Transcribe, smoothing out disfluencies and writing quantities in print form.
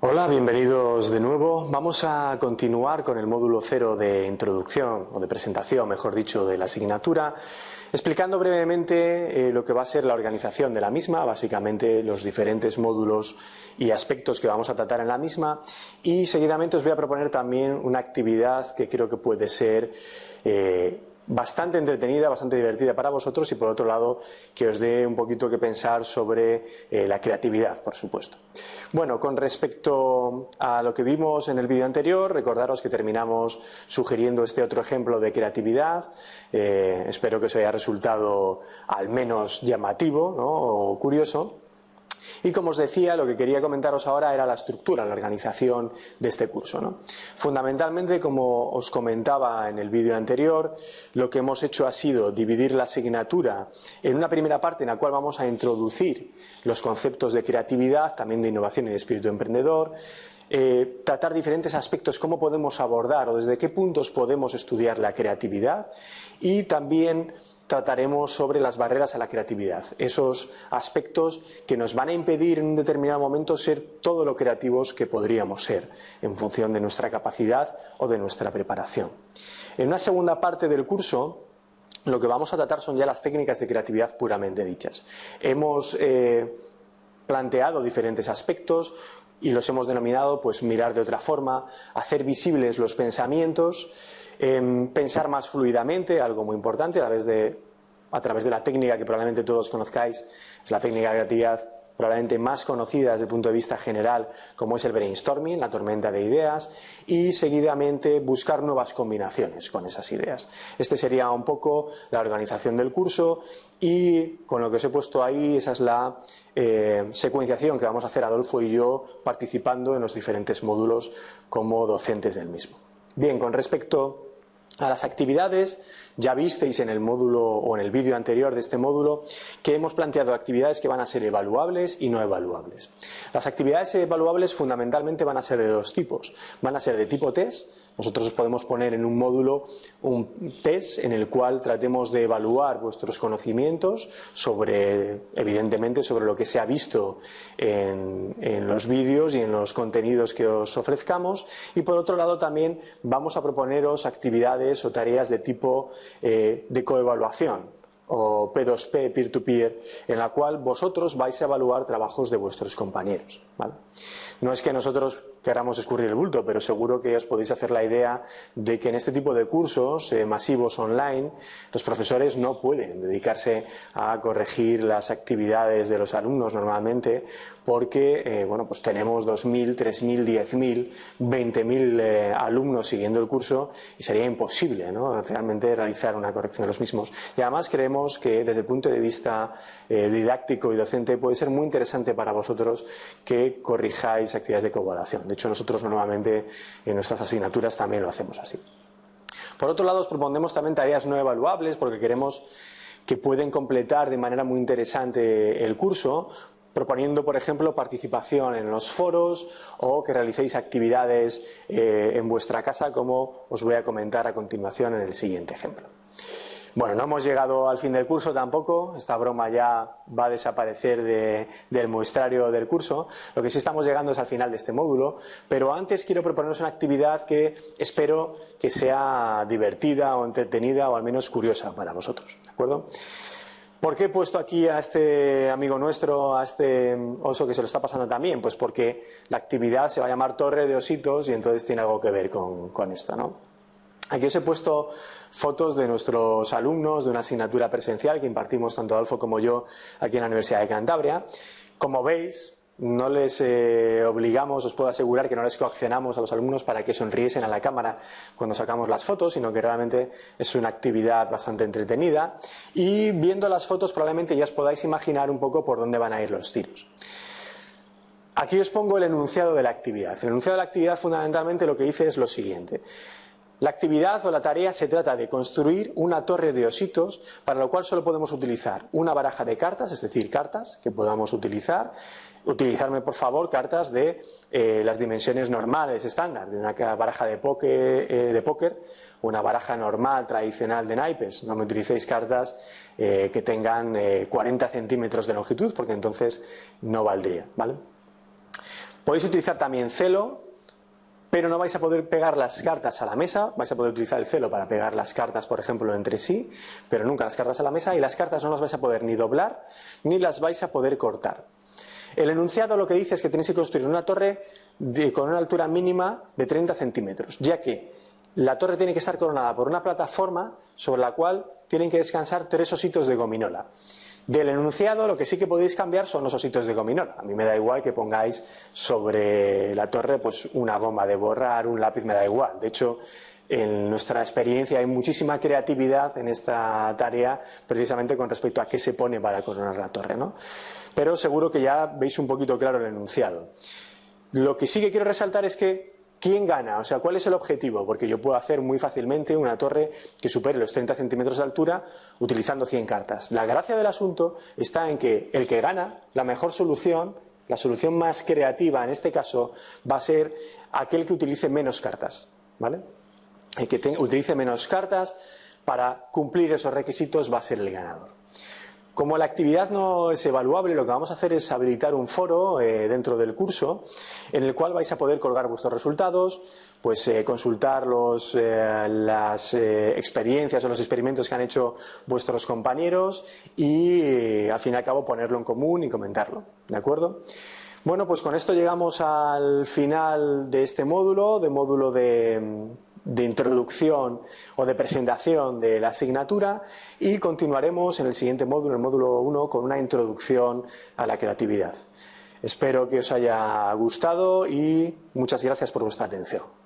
Hola, bienvenidos de nuevo. Vamos a continuar con el módulo 0 de introducción, o de presentación, mejor dicho, de la asignatura, explicando brevemente lo que va a ser la organización de la misma, básicamente los diferentes módulos y aspectos que vamos a tratar en la misma, y seguidamente os voy a proponer también una actividad que creo que puede ser bastante entretenida, bastante divertida para vosotros y por otro lado que os dé un poquito que pensar sobre la creatividad, por supuesto. Bueno, con respecto a lo que vimos en el vídeo anterior, recordaros que terminamos sugiriendo este otro ejemplo de creatividad. Espero que os haya resultado al menos llamativo, ¿no?, o curioso. Y como os decía, lo que quería comentaros ahora era la estructura, la organización de este curso, ¿no? Fundamentalmente, como os comentaba en el vídeo anterior, lo que hemos hecho ha sido dividir la asignatura en una primera parte en la cual vamos a introducir los conceptos de creatividad, también de innovación y de espíritu emprendedor, tratar diferentes aspectos, cómo podemos abordar o desde qué puntos podemos estudiar la creatividad, y también trataremos sobre las barreras a la creatividad, esos aspectos que nos van a impedir en un determinado momento ser todo lo creativos que podríamos ser en función de nuestra capacidad o de nuestra preparación. En una segunda parte del curso lo que vamos a tratar son ya las técnicas de creatividad puramente dichas. Hemos planteado diferentes aspectos y los hemos denominado pues mirar de otra forma, hacer visibles los pensamientos, pensar más fluidamente, algo muy importante, a través de la técnica que probablemente todos conozcáis, es la técnica de creatividad probablemente más conocida desde el punto de vista general, como es el brainstorming, la tormenta de ideas, y seguidamente buscar nuevas combinaciones con esas ideas. Este sería un poco la organización del curso, y con lo que os he puesto ahí, esa es la secuenciación que vamos a hacer Adolfo y yo participando en los diferentes módulos como docentes del mismo. Bien, con respecto a las actividades, ya visteis en el módulo o en el vídeo anterior de este módulo que hemos planteado actividades que van a ser evaluables y no evaluables. Las actividades evaluables fundamentalmente van a ser de dos tipos. Van a ser de tipo test. Nosotros os podemos poner en un módulo un test en el cual tratemos de evaluar vuestros conocimientos evidentemente sobre lo que se ha visto en los vídeos y en los contenidos que os ofrezcamos, y por otro lado también vamos a proponeros actividades o tareas de tipo de coevaluación o P2P, peer-to-peer, en la cual vosotros vais a evaluar trabajos de vuestros compañeros, ¿vale? No es que nosotros queramos escurrir el bulto, pero seguro que os podéis hacer la idea de que en este tipo de cursos masivos online, los profesores no pueden dedicarse a corregir las actividades de los alumnos normalmente, porque bueno, pues tenemos 2.000, 3.000, 10.000, 20.000 alumnos siguiendo el curso y sería imposible, ¿no?, realmente realizar una corrección de los mismos. Y además creemos que desde el punto de vista didáctico y docente puede ser muy interesante para vosotros que corrijáis actividades de coevaluación. De hecho, nosotros normalmente en nuestras asignaturas también lo hacemos así. Por otro lado, os proponemos también tareas no evaluables porque queremos que pueden completar de manera muy interesante el curso, proponiendo, por ejemplo, participación en los foros o que realicéis actividades en vuestra casa, como os voy a comentar a continuación en el siguiente ejemplo. Bueno, no hemos llegado al fin del curso tampoco, esta broma ya va a desaparecer del muestrario del curso. Lo que sí estamos llegando es al final de este módulo, pero antes quiero proponeros una actividad que espero que sea divertida o entretenida o al menos curiosa para vosotros, ¿de acuerdo? ¿Por qué he puesto aquí a este amigo nuestro, a este oso que se lo está pasando también? Pues porque la actividad se va a llamar Torre de Ositos y entonces tiene algo que ver con esto, ¿no? Aquí os he puesto fotos de nuestros alumnos de una asignatura presencial que impartimos tanto Adolfo como yo aquí en la Universidad de Cantabria. Como veis, no les obligamos, os puedo asegurar que no les coaccionamos a los alumnos para que sonriesen a la cámara cuando sacamos las fotos, sino que realmente es una actividad bastante entretenida, y viendo las fotos probablemente ya os podáis imaginar un poco por dónde van a ir los tiros. Aquí os pongo el enunciado de la actividad. El enunciado de la actividad fundamentalmente lo que dice es lo siguiente. La actividad o la tarea se trata de construir una torre de ositos, para lo cual solo podemos utilizar una baraja de cartas, es decir, cartas que podamos utilizar. Utilizarme, por favor, cartas de las dimensiones normales, estándar, de una baraja de póker, una baraja normal, tradicional de naipes. No me utilicéis cartas que tengan 40 centímetros de longitud, porque entonces no valdría, ¿vale? Podéis utilizar también celo, pero no vais a poder pegar las cartas a la mesa. Vais a poder utilizar el celo para pegar las cartas, por ejemplo, entre sí, pero nunca las cartas a la mesa, y las cartas no las vais a poder ni doblar ni las vais a poder cortar. El enunciado lo que dice es que tenéis que construir una torre con una altura mínima de 30 centímetros, ya que la torre tiene que estar coronada por una plataforma sobre la cual tienen que descansar 3 ositos de gominola. Del enunciado lo que sí que podéis cambiar son los ositos de gominola. A mí me da igual que pongáis sobre la torre pues una goma de borrar, un lápiz, me da igual. De hecho, en nuestra experiencia hay muchísima creatividad en esta tarea, precisamente con respecto a qué se pone para coronar la torre, ¿no? Pero seguro que ya veis un poquito claro el enunciado. Lo que sí que quiero resaltar es que ¿quién gana? O sea, ¿cuál es el objetivo? Porque yo puedo hacer muy fácilmente una torre que supere los 30 centímetros de altura utilizando 100 cartas. La gracia del asunto está en que el que gana, la mejor solución, la solución más creativa en este caso, va a ser aquel que utilice menos cartas, ¿vale? El que utilice menos cartas para cumplir esos requisitos va a ser el ganador. Como la actividad no es evaluable, lo que vamos a hacer es habilitar un foro dentro del curso en el cual vais a poder colgar vuestros resultados, pues consultar las experiencias o los experimentos que han hecho vuestros compañeros y al fin y al cabo ponerlo en común y comentarlo, ¿de acuerdo? Bueno, pues con esto llegamos al final de este módulo, de introducción o de presentación de la asignatura, y continuaremos en el siguiente módulo, el módulo 1, con una introducción a la creatividad. Espero que os haya gustado y muchas gracias por vuestra atención.